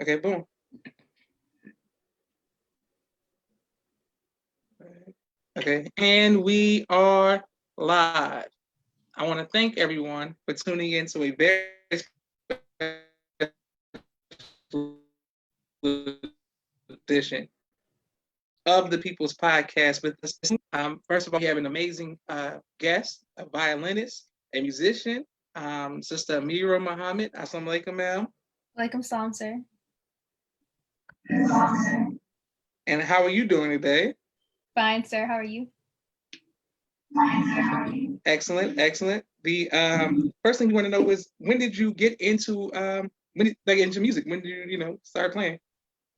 Okay, boom. Okay, and we are live. I want to thank everyone for tuning in to a very edition of the People's Podcast with us. First of all, we have an amazing guest, a violinist, a musician, Sister Amirah Muhammad. Assalamu alaikum, ma'am. Walaikum salam, sir. And how are you doing today? Fine, sir. How are you? Excellent, excellent. The first thing you want to know is, when did you get into into music? When did you start playing?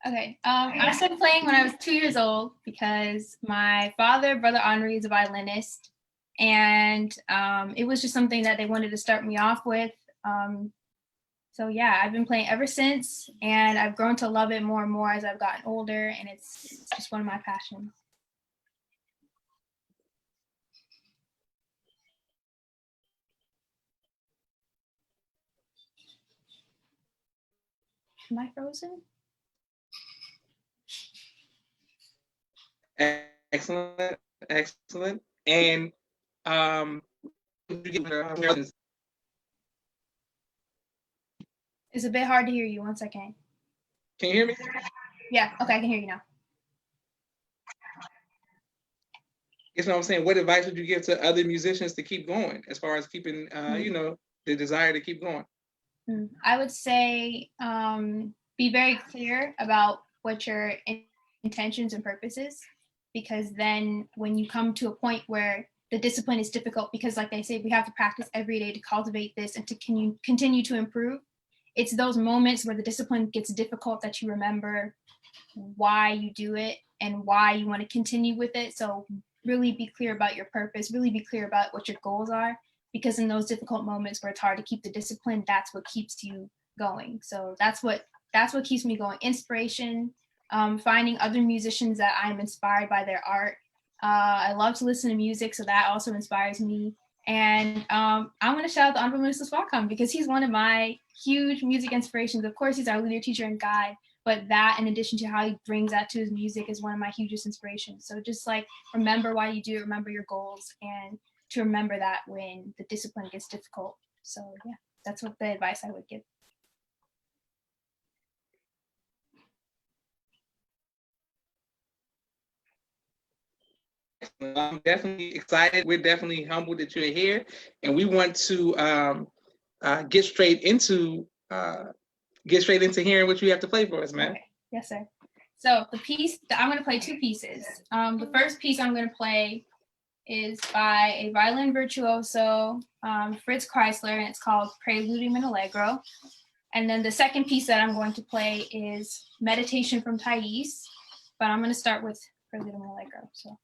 Okay. I started playing when I was 2 years old because my father, Brother Henri, is a violinist, and it was just something that they wanted to start me off with. So yeah, I've been playing ever since, and I've grown to love it more and more as I've gotten older, and it's just one of my passions. Am I frozen? Excellent, excellent. And It's a bit hard to hear you. One second. Can you hear me? Yeah. Okay, I can hear you now. Guess what I'm saying? What advice would you give to other musicians to keep going, as far as keeping, the desire to keep going? I would say be very clear about what your intentions and purposes, because then when you come to a point where the discipline is difficult, because like they say, we have to practice every day to cultivate this and to continue to improve. It's those moments where the discipline gets difficult that you remember why you do it and why you want to continue with it. So really be clear about your purpose, really be clear about what your goals are, because in those difficult moments where it's hard to keep the discipline, that's what keeps you going. So that's what keeps me going. Inspiration, finding other musicians that I'm inspired by their art. I love to listen to music, so that also inspires me. And I want to shout out the Honorable Minister Swakam, because he's one of my huge music inspirations. Of course, he's our leader, teacher, and guide, but that, in addition to how he brings that to his music, is one of my hugest inspirations. So just like remember why you do it, remember your goals, and to remember that when the discipline gets difficult. So yeah, that's what the advice I would give. I'm definitely excited. We're definitely humbled that you're here, and we want to get straight into hearing what you have to play for us, man. Okay. Yes, sir. So the piece I'm going to play two pieces. The first piece I'm going to play is by a violin virtuoso, Fritz Kreisler, and it's called Preludium in Allegro. And then the second piece that I'm going to play is Meditation from Thais, but I'm going to start with Preludium in Allegro. So.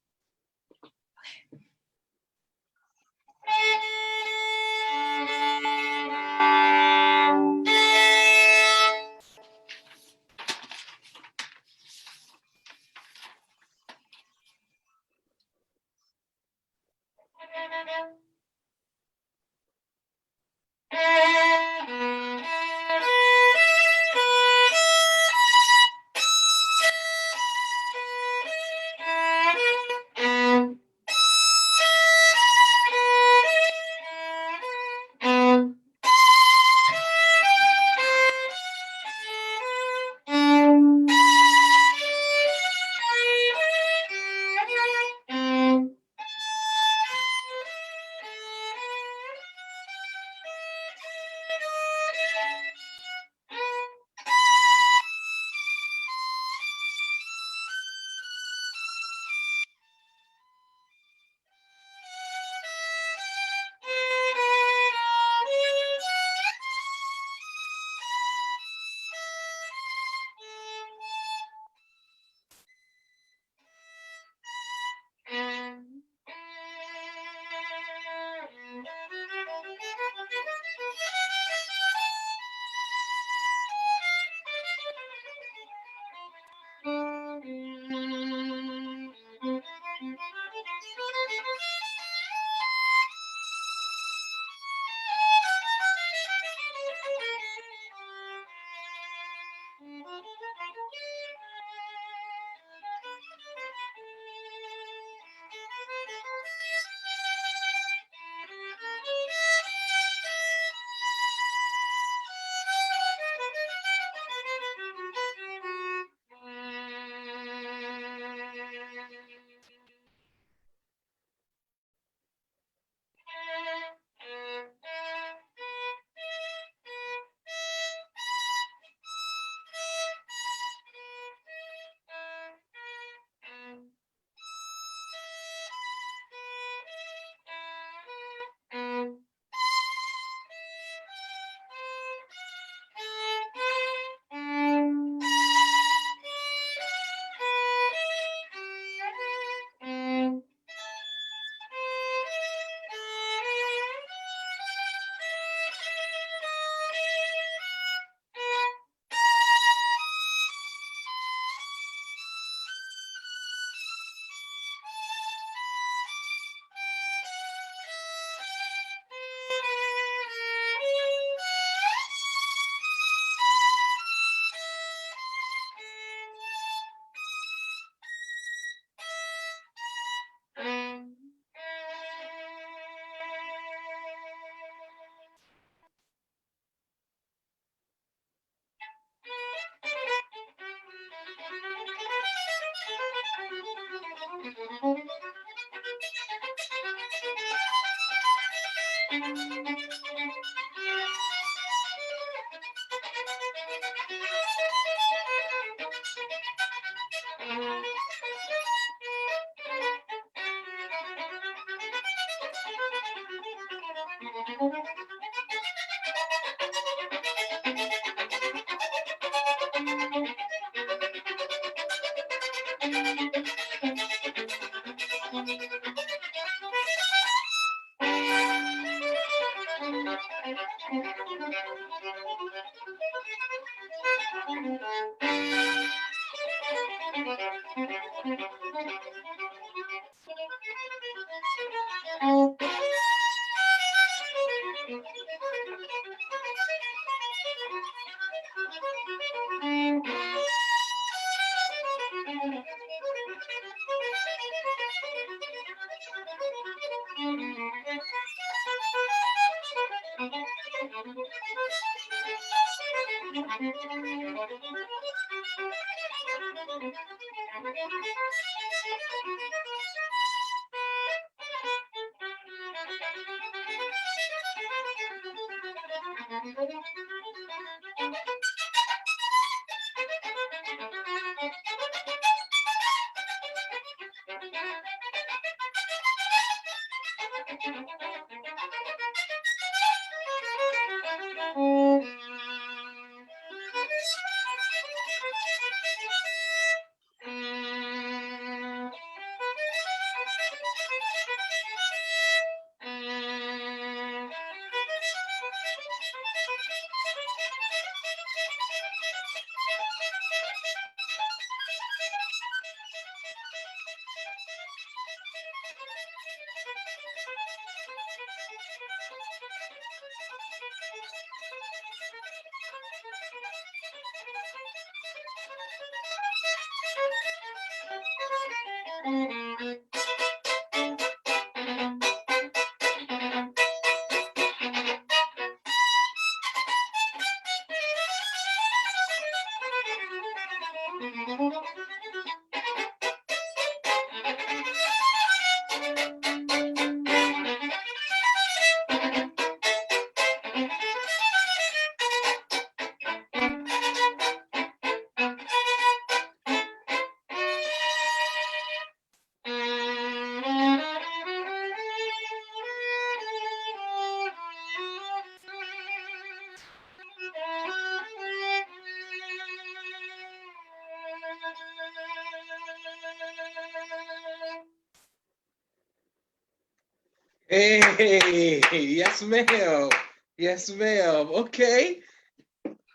Hey, yes, ma'am. Yes, ma'am. Okay.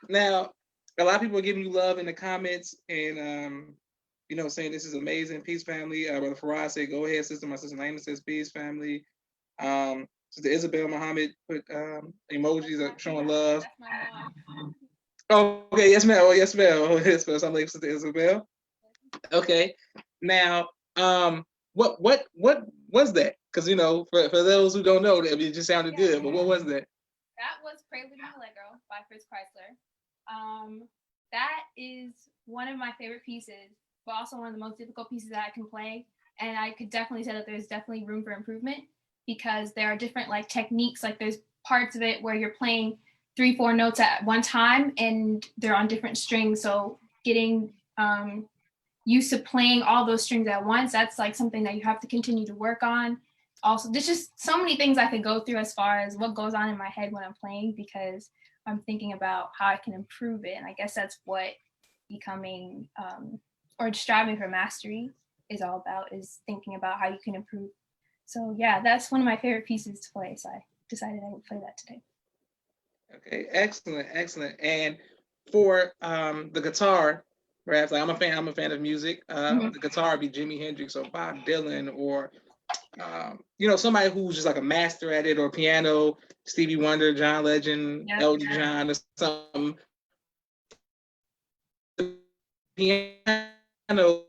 Now, a lot of people are giving you love in the comments and saying this is amazing. Peace family. Brother Faraz said, go ahead, sister. My sister Naima says, peace family. Sister Isabel Muhammad put emojis showing love. Oh, okay, yes, ma'am. Oh, yes, ma'am. Oh, yes, ma'am. So I'm like Sister Isabel. Okay. Now, what was that? Because for those who don't know, it just sounded good. But what was that? That was Prelude and Allegro by Fritz Kreisler. That is one of my favorite pieces, but also one of the most difficult pieces that I can play. And I could definitely say that there's definitely room for improvement because there are different like techniques. Like there's parts of it where you're playing 3, 4 notes at one time, and they're on different strings. So getting used to playing all those strings at once, that's like something that you have to continue to work on. Also, there's just so many things I could go through as far as what goes on in my head when I'm playing because I'm thinking about how I can improve it. And I guess that's what becoming or striving for mastery is all about, is thinking about how you can improve. So yeah, that's one of my favorite pieces to play. So I decided I would play that today. Okay, excellent, excellent. And for the guitar, perhaps like I'm a fan of music. The guitar would be Jimi Hendrix or Bob Dylan or somebody who's just like a master at it, or piano, Stevie Wonder, John Legend, Elton John, or something. Piano,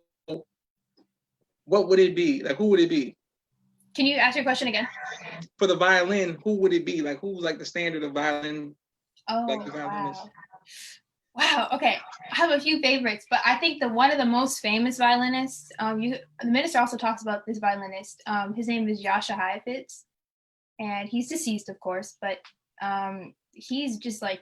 what would it be? Like, who would it be? Can you ask your question again? For the violin, who would it be? Like, who's like the standard of violin? Oh, like the violinist? Wow. Okay, I have a few favorites, but I think one of the most famous violinists. The minister also talks about this violinist. His name is Jascha Heifetz, and he's deceased, of course, but he's just like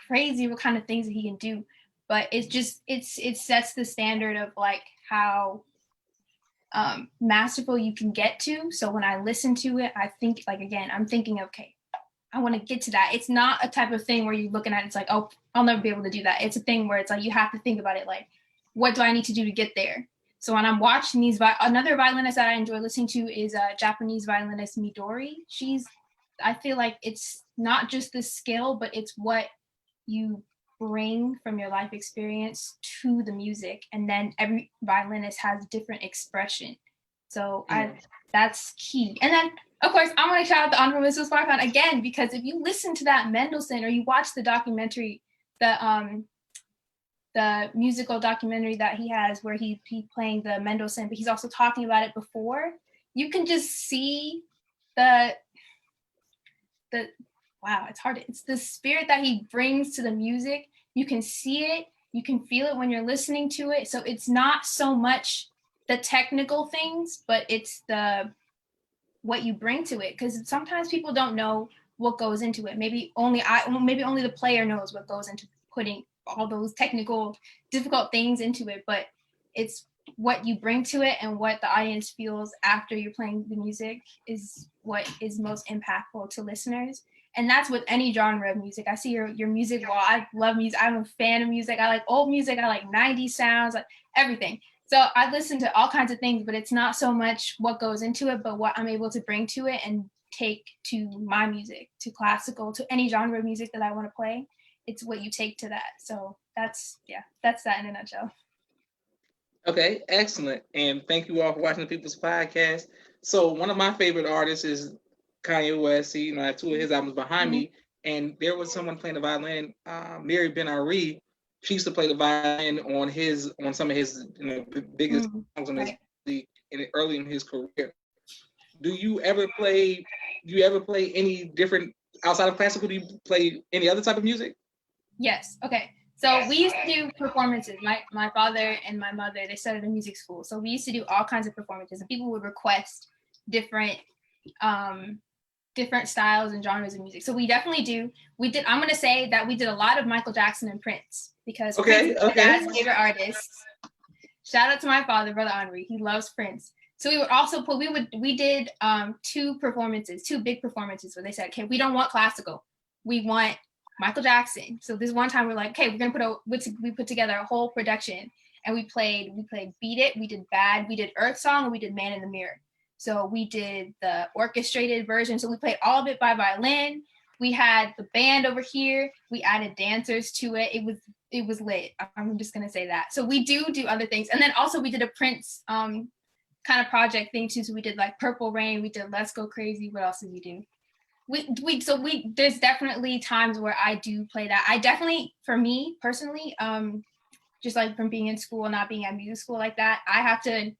crazy what kind of things that he can do. But it sets the standard of like how masterful you can get to. So when I listen to it, I think like again, I'm thinking, okay, I want to get to that. It's not a type of thing where you're looking at it, it's like, oh, I'll never be able to do that. It's a thing where it's like you have to think about it like, what do I need to do to get there? So when I'm watching these, another violinist that I enjoy listening to is a Japanese violinist, Midori. I feel like it's not just the skill, but it's what you bring from your life experience to the music. And then every violinist has different expression. So that's key. And then of course, I want to shout out the Honorable Mrs. Farfan again, because if you listen to that Mendelssohn or you watch the documentary, the musical documentary that he has where he playing the Mendelssohn, but he's also talking about it before, you can just see the wow, it's the spirit that he brings to the music. You can see it, you can feel it when you're listening to it. So it's not so much the technical things, but it's what you bring to it, because sometimes people don't know what goes into it. Maybe only the player knows what goes into putting all those technical difficult things into it, but it's what you bring to it and what the audience feels after you're playing the music is what is most impactful to listeners. And that's with any genre of music. I see your music wall. I love music. I'm a fan of music. I like old music. I like 90s sounds, like everything. So I listen to all kinds of things, but it's not so much what goes into it, but what I'm able to bring to it and take to my music, to classical, to any genre of music that I want to play. It's what you take to that. So that's that in a nutshell. Okay, excellent. And thank you all for watching the People's Podcast. So one of my favorite artists is Kanye West. I have 2 of his albums behind me. And there was someone playing the violin, Mary Ben Ari. She used to play the violin on some of his biggest songs on early in his career. Do you ever play any different outside of classical? Do you play any other type of music? Yes. Okay. So we used to do performances. My father and my mother, they started a music school. So we used to do all kinds of performances, and people would request different styles and genres of music. So we definitely do. I'm going to say that we did a lot of Michael Jackson and Prince, because Prince is my dad's favorite artist. Shout out to my father, Brother Henri. He loves Prince. So we would also we did 2 big performances where they said, okay, we don't want classical. We want Michael Jackson. So this one time we're like, okay, we're gonna we put together a whole production, and we played Beat It, we did Bad, we did Earth Song, and we did Man in the Mirror. So we did the orchestrated version. So we played all of it by violin. We had the band over here. We added dancers to it. It was lit. I'm just gonna say that. So we do other things, and then also we did a Prince kind of project thing too. So we did like Purple Rain. We did Let's Go Crazy. What else did we do? There's definitely times where I do play that. I definitely, for me personally, just like from being in school, not being at music school like that, I have to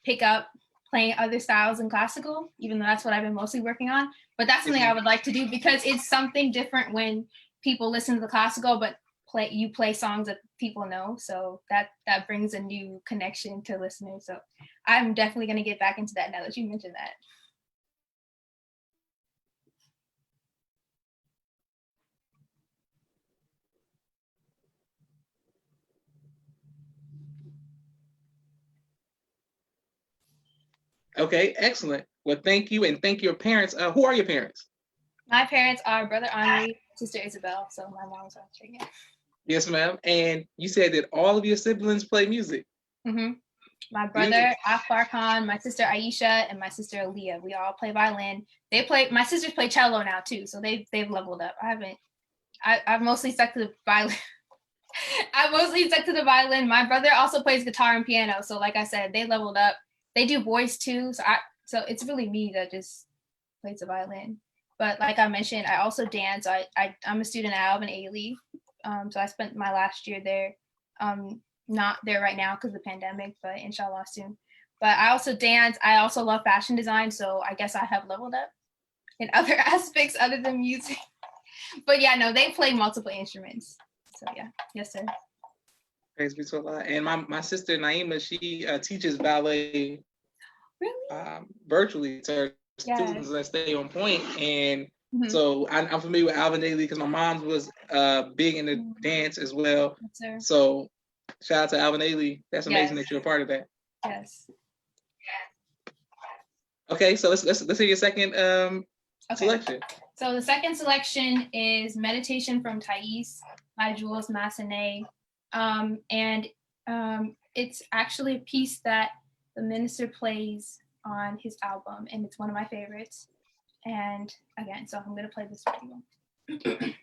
pick up playing other styles in classical, even though that's what I've been mostly working on. But that's something I would like to do because it's something different when people listen to the classical, but play songs that people know. So that brings a new connection to listeners. So I'm definitely going to get back into that now that you mentioned that. Okay, excellent. Well, thank you, and thank your parents. Who are your parents? My parents are brother Henri, sister Isabel. So my mom's answering it. Yes, ma'am. And you said that all of your siblings play music. Mm-hmm. My brother Akbar Khan, my sister Aisha, and my sister Aaliyah. We all play violin. My sisters play cello now too, so they've leveled up. I've mostly stuck to the violin. I mostly stuck to the violin. My brother also plays guitar and piano, so like I said, they leveled up. They do voice too, so it's really me that just plays the violin. But like I mentioned, I also dance. I'm a student at Alvin Ailey, so I spent my last year there. Not there right now because of the pandemic, but inshallah soon. But I also dance. I also love fashion design, so I guess I have leveled up in other aspects other than music. But yeah, no, they play multiple instruments. So yeah, yes, sir. Praise be to Allah. And my sister Naima, she teaches ballet virtually to her students that stay on point. And so I'm familiar with Alvin Ailey because my mom was big into dance as well. Yes, so shout out to Alvin Ailey. That's amazing that you're a part of that. Yes. Okay, so let's hear your second selection. So the second selection is Meditation from Thais by Jules Massenet. And it's actually a piece that the minister plays on his album, and it's one of my favorites. And again, so I'm going to play this for you.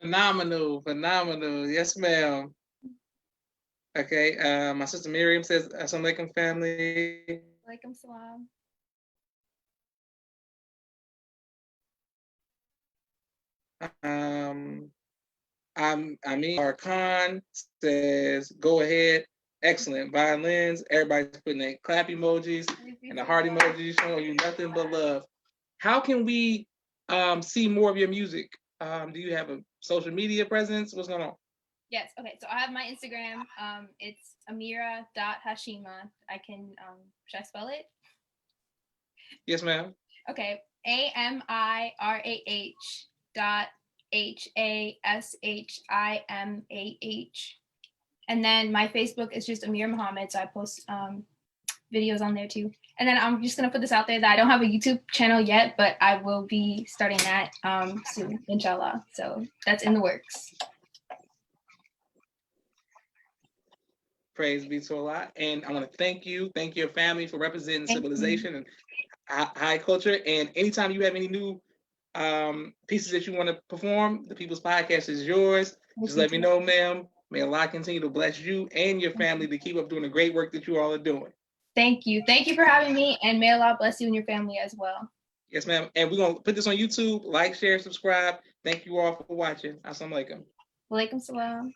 Phenomenal, phenomenal. Yes, ma'am. Okay. My sister Miriam says, "Assalamu alaikum, family." Walaikum salam. I mean, Arkan says, "Go ahead, excellent violins." Everybody's putting their clap emojis and the heart emojis, showing you nothing but love. How can we see more of your music? Do you have a social media presence? What's going on? Yes. Okay. So I have my Instagram. It's Amirah.Hashima. I can. Should I spell it? Yes, ma'am. Okay. AmirahHashimah. And then my Facebook is just Amirah Muhammad. So I post videos on there too. And then I'm just gonna put this out there that I don't have a YouTube channel yet, but I will be starting that soon, inshallah. So that's in the works. Praise be to Allah. And I want to thank your family for representing civilization and high culture. And anytime you have any new pieces that you want to perform, the People's Podcast is yours. Just let me know, ma'am. May Allah continue to bless you and your family to keep up doing the great work that you all are doing. Thank you. Thank you for having me, and may Allah bless you and your family as well. Yes, ma'am. And we're going to put this on YouTube. Like, share, subscribe. Thank you all for watching. Assalamu alaikum. Walaikum salam.